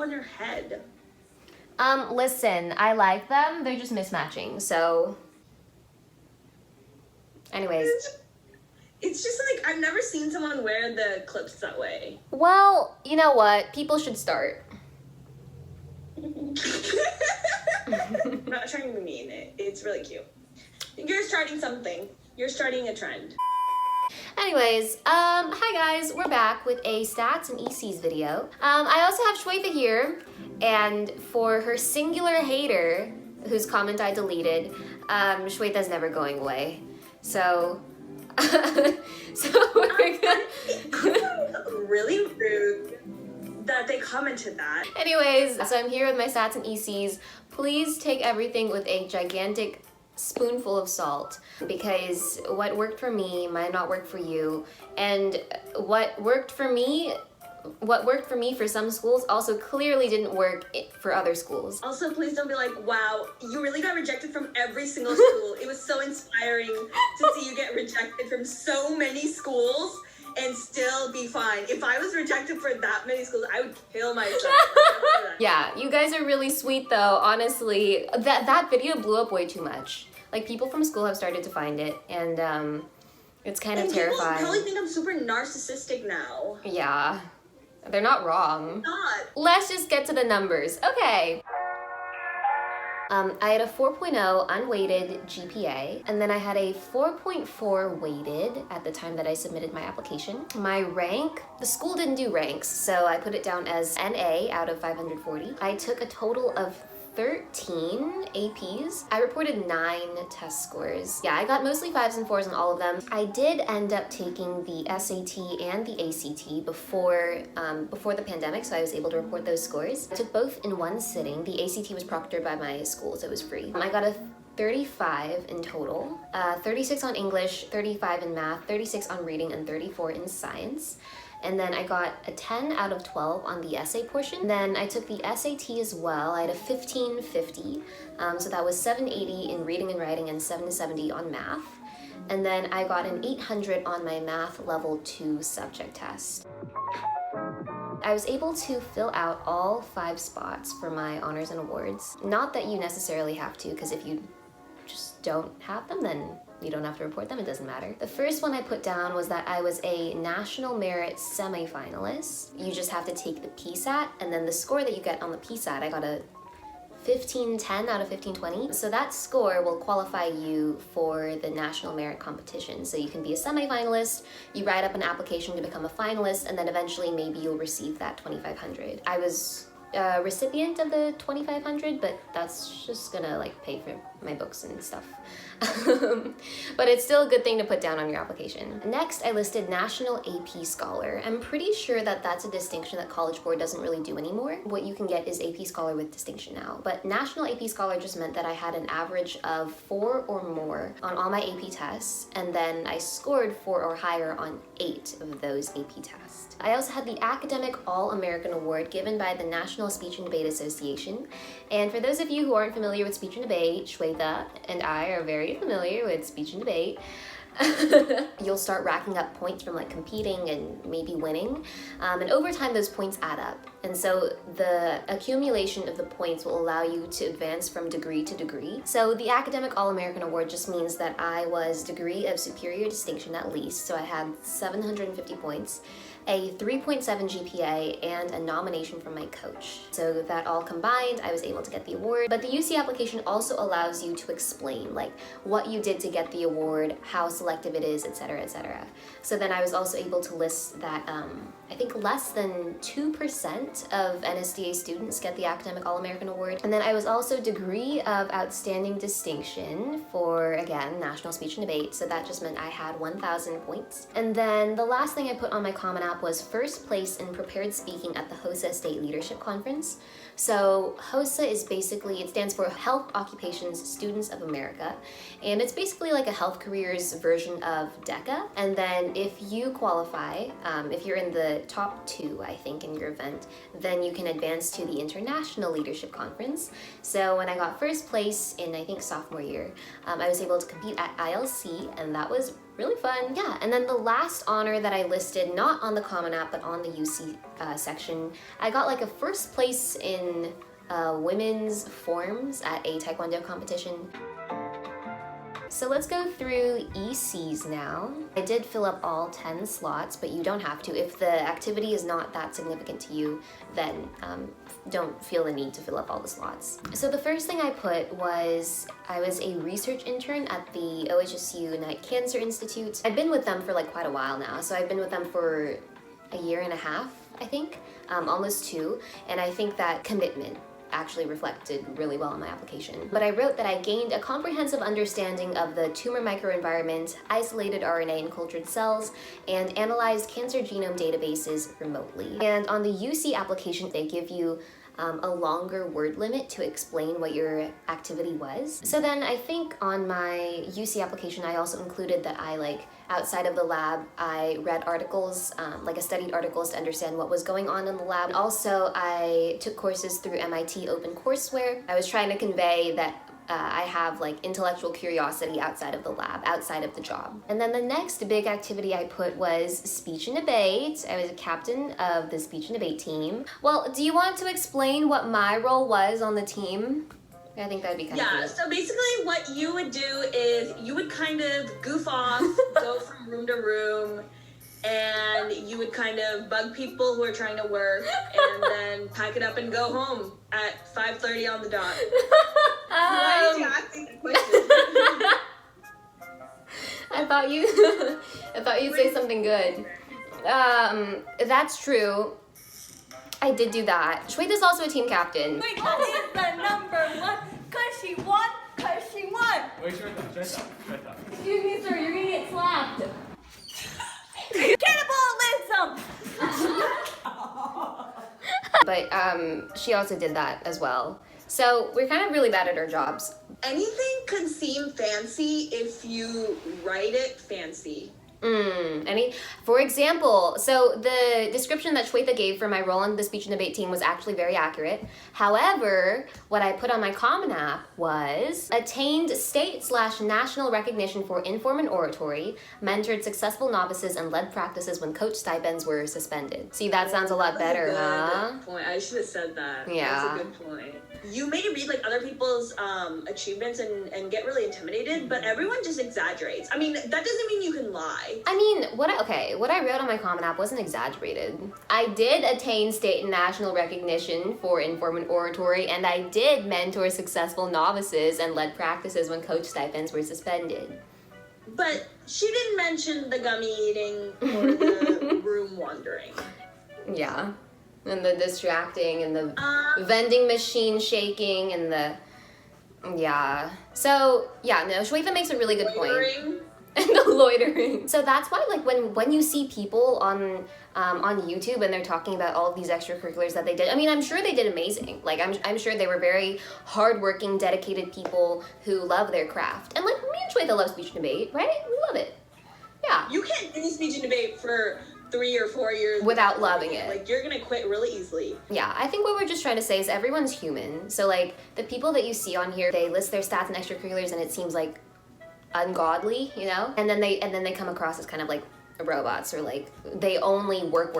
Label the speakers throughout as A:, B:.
A: on your head?
B: Listen, I like them. They're just mismatching, so... Anyways.
A: It's just like, I've never seen someone wear the clips that way.
B: Well, you know what? People should start.
A: I'm not trying to be mean. It's really cute. You're starting something. You're starting a trend.
B: Anyways, hi guys, we're back with a stats and ECs video. I also have Shwetha here, and for her singular hater, whose comment I deleted, Shwetha's never going away. So, we're gonna...
A: Really rude that they commented that.
B: Anyways, so I'm here with my stats and ECs. Please take everything with a gigantic spoonful of salt, because what worked for me might not work for you, and what worked for me for some schools also clearly didn't work for other schools.
A: Also, please don't be like, wow, you really got rejected from every single school. It was so inspiring to see you get rejected from so many schools and still be fine. If I was rejected for that many schools, I would kill myself.
B: Yeah, you guys are really sweet though. Honestly, that video blew up way too much. Like, people from school have started to find it, and it's kind of terrifying.
A: People probably think I'm super narcissistic now.
B: Yeah, they're not wrong.
A: Not.
B: Let's just get to the numbers. Okay. I had a 4.0 unweighted GPA, and then I had a 4.4 weighted at the time that I submitted my application. My rank, the school didn't do ranks, so I put it down as NA out of 540. I took a total of 13 APs. I reported 9 test scores. Yeah, I got mostly 5s and 4s on all of them. I did end up taking the SAT and the ACT before the pandemic, so I was able to report those scores. I took both in one sitting. The ACT was proctored by my school, so it was free. I got a 35 in total, 36 on English, 35 in math, 36 on reading, and 34 in science. And then I got a 10 out of 12 on the essay portion. Then I took the SAT as well. I had a 1550, so that was 780 in reading and writing and 770 on math. And then I got an 800 on my math level 2 subject test. I was able to fill out all 5 spots for my honors and awards. Not that you necessarily have to, because if you just don't have them, then you don't have to report them, it doesn't matter. The first one I put down was that I was a National Merit semifinalist. You just have to take the PSAT, and then the score that you get on the PSAT, I got a 1510 out of 1520. So that score will qualify you for the National Merit competition. So you can be a semifinalist, you write up an application to become a finalist, and then eventually maybe you'll receive that 2500. I was a recipient of the 2500, but that's just gonna like pay for my books and stuff. But it's still a good thing to put down on your application. Next, I listed National AP Scholar. I'm pretty sure that that's a distinction that College Board doesn't really do anymore. What you can get is AP Scholar with distinction now. But National AP Scholar just meant that I had an average of 4 or more on all my AP tests, and then I scored 4 or higher on 8 of those AP tests. I also had the Academic All-American Award given by the National Speech and Debate Association. And for those of you who aren't familiar with speech and debate, Shwetha and I are very familiar with speech and debate. You'll start racking up points from like competing and maybe winning, and over time those points add up, and so the accumulation of the points will allow you to advance from degree to degree. So the Academic All-American Award just means that I was degree of superior distinction at least, so I had 750 points, a 3.7 GPA, and a nomination from my coach. So that all combined, I was able to get the award. But the UC application also allows you to explain like what you did to get the award, how selective it is, etc., etc. So then I was also able to list that I think less than 2% of NSDA students get the Academic All-American Award. And then I was also degree of outstanding distinction for, again, National Speech and Debate, so that just meant I had 1,000 points. And then the last thing I put on my Common App was first place in prepared speaking at the HOSA State Leadership Conference. So HOSA is basically, it stands for Health Occupations Students of America, and it's basically like a health careers version of DECA. And then if you qualify, if you're in the top 2, I think, in your event, then you can advance to the International Leadership Conference. So when I got first place in, I think, sophomore year, I was able to compete at ILC, and that was really fun. Yeah, and then the last honor that I listed, not on the Common App, but on the UC section, I got like a first place in women's forms at a Taekwondo competition. So let's go through ECs now. I did fill up all 10 slots, but you don't have to. If the activity is not that significant to you, then don't feel the need to fill up all the slots. So the first thing I put was, I was a research intern at the OHSU Knight Cancer Institute. I've been with them for like quite a while now, so I've been with them for a year and a half, I think, almost 2, and I think that commitment actually reflected really well in my application. But I wrote that I gained a comprehensive understanding of the tumor microenvironment, isolated RNA in cultured cells, and analyzed cancer genome databases remotely. And on the UC application, they give you a longer word limit to explain what your activity was. So then I think on my UC application, I also included that I outside of the lab, I read articles, I studied articles to understand what was going on in the lab. Also, I took courses through MIT OpenCourseWare. I was trying to convey that I have intellectual curiosity outside of the lab, outside of the job. And then the next big activity I put was speech and debate. I was a captain of the speech and debate team. Well, do you want to explain what my role was on the team? I think that'd be kind of cool.
A: Yeah, so basically what you would do is you would kind of goof off, go from room to room, and you would kind of bug people who are trying to work, and then pack it up and go home at 5:30 on the dot. Why did you ask me that question?
B: I thought you'd say something good. That's true. I did do that. Shwetha's also a team captain.
C: Wait, what is the number 1? Cause she won.
D: Wait, shwetha.
B: Excuse me, sir, you're gonna get slapped.
C: Cannibalism!
B: But she also did that as well. So we're kind of really bad at our jobs.
A: Anything can seem fancy if you write it fancy.
B: For example, so the description that Shwetha gave for my role on the speech and debate team was actually very accurate. However, what I put on my Common App was attained state/national recognition for inform and oratory, mentored successful novices, and led practices when coach stipends were suspended. See, that sounds a lot better, huh?
A: Good point. I should have said that.
B: Yeah.
A: That's a good point. You may read other people's achievements and get really intimidated, but everyone just exaggerates. I mean, that doesn't mean you can lie.
B: I mean, what I wrote on my Common App wasn't exaggerated. I did attain state and national recognition for inform and oratory, and I did mentor successful novices and led practices when coach stipends were suspended.
A: But she didn't mention the gummy eating or the room wandering.
B: Yeah. And the distracting and the vending machine shaking and the... Yeah. So, yeah, no, Shwetha makes a really good point. And the loitering. So that's why, when you see people on YouTube and they're talking about all of these extracurriculars that they did, I mean, I'm sure they did amazing. I'm sure they were very hardworking, dedicated people who love their craft. And me and Shwetha love speech and debate, right? We love it. Yeah.
A: You can't do speech and debate for 3 or 4 years
B: without loving it.
A: You're gonna quit really easily.
B: Yeah, I think what we're just trying to say is everyone's human. So the people that you see on here, they list their stats and extracurriculars and it seems ungodly, you know? And then they come across as kind of robots, or they only work.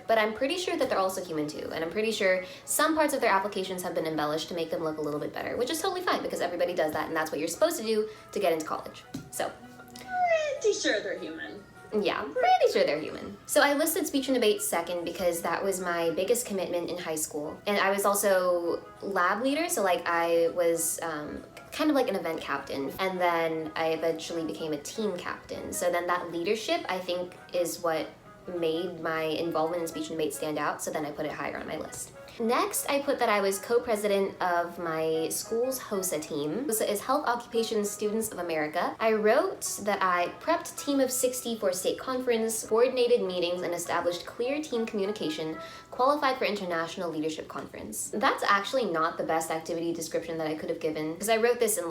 B: But I'm pretty sure that they're also human too, and I'm pretty sure some parts of their applications have been embellished to make them look a little bit better, which is totally fine because everybody does that and that's what you're supposed to do to get into college. So
A: Pretty sure they're human.
B: Yeah, pretty sure they're human. So I listed speech and debate second because that was my biggest commitment in high school. And I was also lab leader, so I was kind of an event captain. And then I eventually became a team captain. So then that leadership, I think, is what made my involvement in speech and debate stand out, so then I put it higher on my list. Next, I put that I was co-president of my school's HOSA team. HOSA is Health Occupations Students of America. I wrote that I prepped Team of 60 for state conference, coordinated meetings, and established clear team communication, qualified for international leadership conference. That's actually not the best activity description that I could have given, because I wrote this in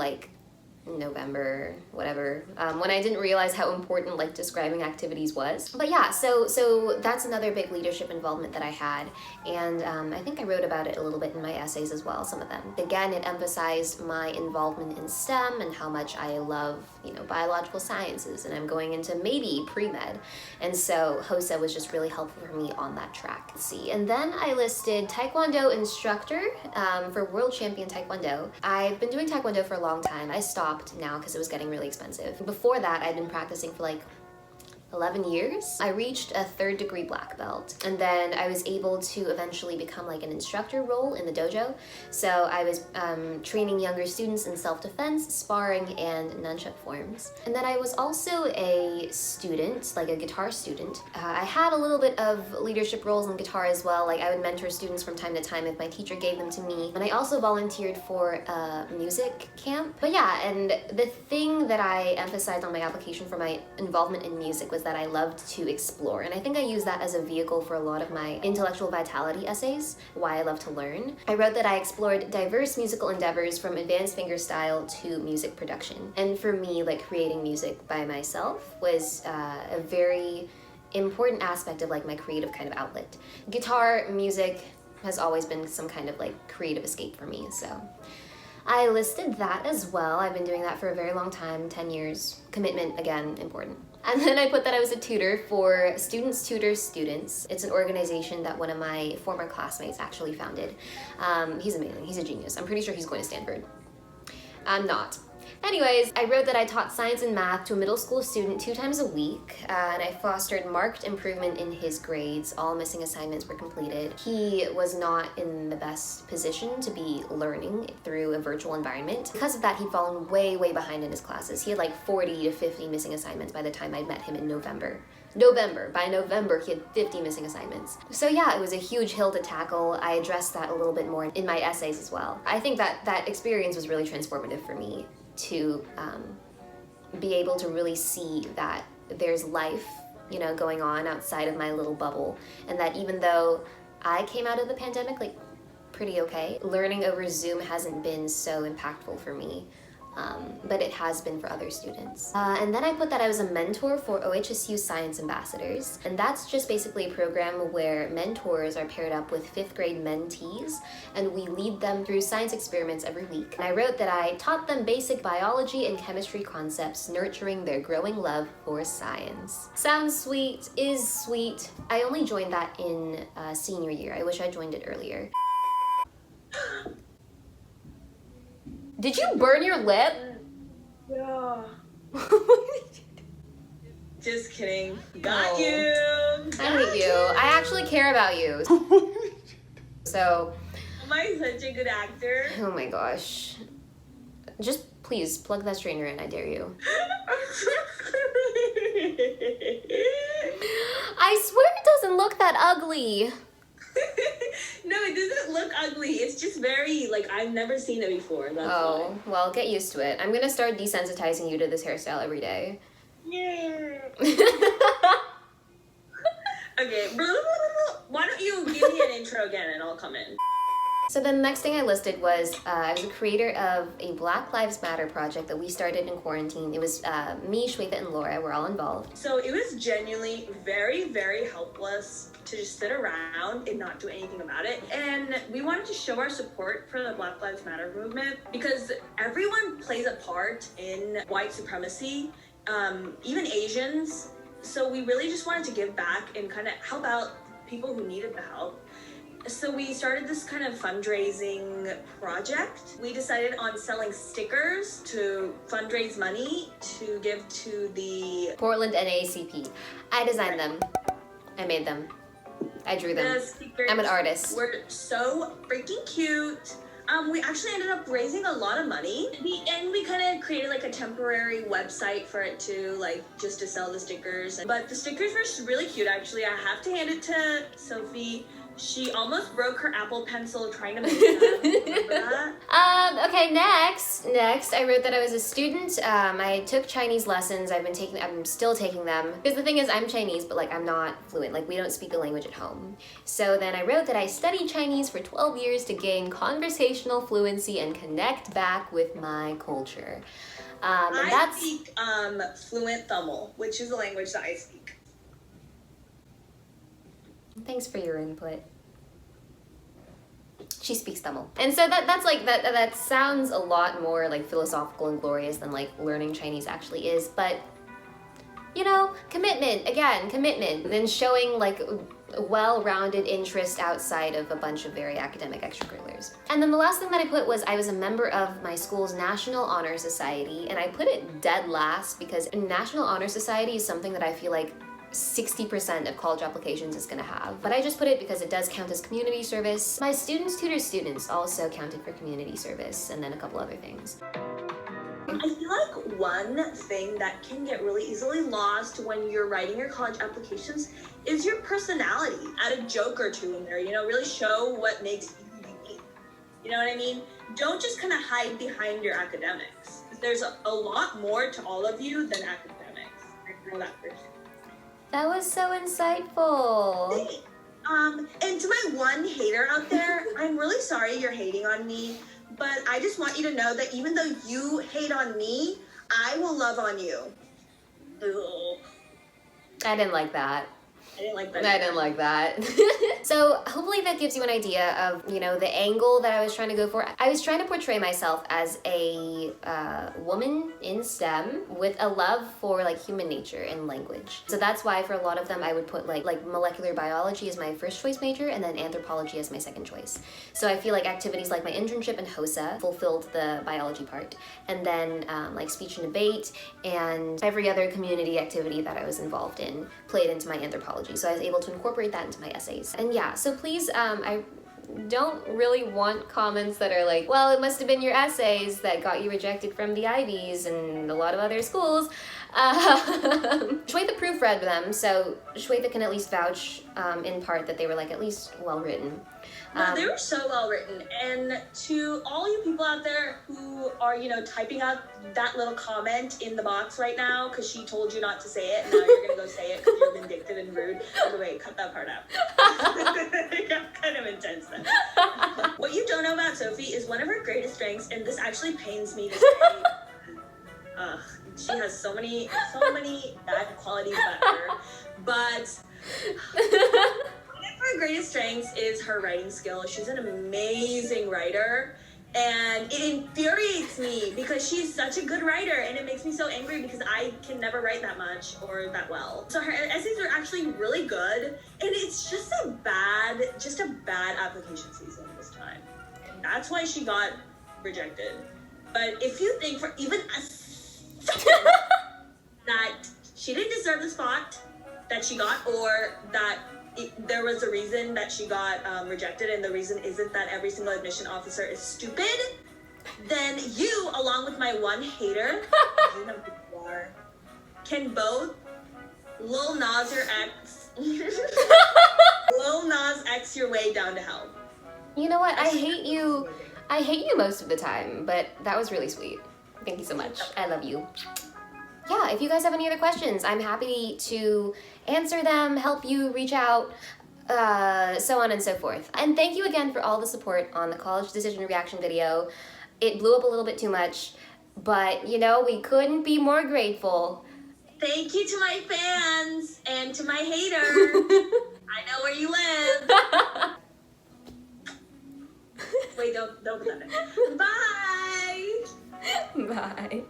B: November, whatever, when I didn't realize how important like describing activities was. But yeah, so that's another big leadership involvement that I had, and I think I wrote about it a little bit in my essays as well, some of them. Again, it emphasized my involvement in STEM and how much I love, you know, biological sciences, and I'm going into maybe pre-med, and so HOSA was just really helpful for me on that track. Let's see, and then I listed Taekwondo instructor for World Champion Taekwondo. I've been doing Taekwondo for a long time. I stopped now because it was getting really expensive. Before that, I'd been practicing for like 11 years. I reached a 3rd degree black belt, and then I was able to eventually become like an instructor role in the dojo. So I was training younger students in self-defense, sparring, and nunchuck forms. And then I was also a student, like a guitar student. I had a little bit of leadership roles in guitar as well. Like I would mentor students from time to time if my teacher gave them to me. And I also volunteered for a music camp. But yeah, and the thing that I emphasized on my application for my involvement in music was that I loved to explore, and I think I use that as a vehicle for a lot of my intellectual vitality essays, why I love to learn. I wrote that I explored diverse musical endeavors from advanced fingerstyle to music production, and for me, like creating music by myself was a very important aspect of like my creative kind of outlet. Guitar music has always been some kind of like creative escape for me, so I listed that as well. I've been doing that for a very long time, 10 years. Commitment, again, important. And then I put that I was a tutor for Students Tutor Students. It's an organization that one of my former classmates actually founded. He's amazing, he's a genius. I'm pretty sure he's going to Stanford. I'm not. Anyways, I wrote that I taught science and math to a middle school student 2 times a week, and I fostered marked improvement in his grades. All missing assignments were completed. He was not in the best position to be learning through a virtual environment. Because of that, he'd fallen way, way behind in his classes. He had like 40 to 50 missing assignments by the time I met him in November. By November, he had 50 missing assignments. So yeah, it was a huge hill to tackle. I addressed that a little bit more in my essays as well. I think that experience was really transformative for me to be able to really see that there's life, you know, going on outside of my little bubble, and that even though I came out of the pandemic like pretty okay, learning over Zoom hasn't been so impactful for me. But it has been for other students. And then I put that I was a mentor for OHSU Science Ambassadors, and that's just basically a program where mentors are paired up with 5th grade mentees, and we lead them through science experiments every week. And I wrote that I taught them basic biology and chemistry concepts, nurturing their growing love for science. Sounds sweet, is sweet. I only joined that in senior year. I wish I joined it earlier. Did you burn your lip?
A: Yeah. Just kidding. Got
B: Oh.
A: you.
B: I hate you. I actually care about you. So,
A: Am I such a good actor?
B: oh my gosh. Just please plug that strainer in, I dare you. I swear it doesn't look that ugly.
A: No, it doesn't look ugly. It's just very, like, I've never seen it before. That's
B: Oh, well, get used to it. I'm gonna start desensitizing you to this hairstyle every day.
A: Yeah. Okay. Why don't you give me an intro again and I'll come in.
B: So then the next thing I listed was I was a creator of a Black Lives Matter project that we started in quarantine. It was me, Shwetha, and Laura were all involved.
A: So it was genuinely very, very helpless to just sit around and not do anything about it. And we wanted to show our support for the Black Lives Matter movement because everyone plays a part in white supremacy, even Asians. So we really just wanted to give back and kind of help out people who needed the help. So we started this kind of fundraising project. We decided on selling stickers to fundraise money to give to the
B: Portland NAACP. I designed them. I made them. I drew them.
A: The stickers.
B: I'm an artist.
A: Were so freaking cute. We actually ended up raising a lot of money. We kind of created like a temporary website for it too, like just to sell the stickers. But the stickers were really cute actually. I have to hand it to Sophie. She almost broke her Apple Pencil trying to make them. Remember that?
B: Okay, next, I wrote that I was a student. I took Chinese lessons. I'm still taking them. Because the thing is, I'm Chinese, but like I'm not fluent. Like we don't speak the language at home. So then I wrote that I studied Chinese for 12 years to gain conversational fluency and connect back with my culture. And
A: I
B: that's
A: speak fluent Tamil, which is the language that I speak.
B: Thanks for your input. She speaks Tamil. And so that's like, that sounds a lot more like philosophical and glorious than like learning Chinese actually is, but you know, commitment, and then showing like well-rounded interest outside of a bunch of very academic extracurriculars. And then the last thing that I put was I was a member of my school's National Honor Society, and I put it dead last because a National Honor Society is something that I feel like 60% of college applications is gonna have. But I just put it because it does count as community service. My students tutor students also counted for community service, and then a couple other things.
A: I feel like one thing that can get really easily lost when you're writing your college applications is your personality. Add a joke or two in there, you know, really show what makes you unique. You know what I mean? Don't just kind of hide behind your academics. There's a lot more to all of you than academics. I know that for sure.
B: That was so insightful.
A: Hey, and to my one hater out there, I'm really sorry you're hating on me. But I just want you to know that even though you hate on me, I will love on you. Ugh.
B: I didn't like that.
A: I didn't like that.
B: I didn't like that. So hopefully that gives you an idea of, you know, the angle that I was trying to go for. I was trying to portray myself as a woman in STEM with a love for like human nature and language. So that's why for a lot of them I would put like molecular biology as my first choice major and then anthropology as my second choice. So I feel like activities like my internship in HOSA fulfilled the biology part, and then like speech and debate and every other community activity that I was involved in played into my anthropology. So I was able to incorporate that into my essays. And yeah, so please, I don't really want comments that are like, well, it must have been your essays that got you rejected from the Ivies and a lot of other schools. Shwetha proofread them, so Shwetha can at least vouch in part that they were like at least well written.
A: No, they were so well written. And to all you people out there who are, you know, typing out that little comment in the box right now because she told you not to say it, and now you're gonna go say it because you're vindictive and rude. Oh, wait, cut that part out. It got kind of intense then. What you don't know about Sophie is one of her greatest strengths, and this actually pains me to say. She has so many bad qualities about her, but her greatest strengths is her writing skill. She's an amazing writer, and it infuriates me because she's such a good writer, and it makes me so angry because I can never write that much or that well. So her essays are actually really good, and it's just a bad application season this time. And that's why she got rejected. But if you think for even a second that she didn't deserve the spot that she got, or that there was a reason that she got rejected, and the reason isn't that every single admission officer is stupid, then you, along with my one hater, you know who you are, can both Lil Nas your ex, Lil Nas X your way down to hell.
B: You know what? I hate you most of the time, but that was really sweet. Thank you so much. I love you. Yeah, if you guys have any other questions, I'm happy to answer them, help you reach out, so on and so forth. And thank you again for all the support on the college decision reaction video. It blew up a little bit too much, but you know, we couldn't be more grateful.
A: Thank you to my fans and to my hater. I know where you live. Wait, don't put that in. Bye!
B: Bye.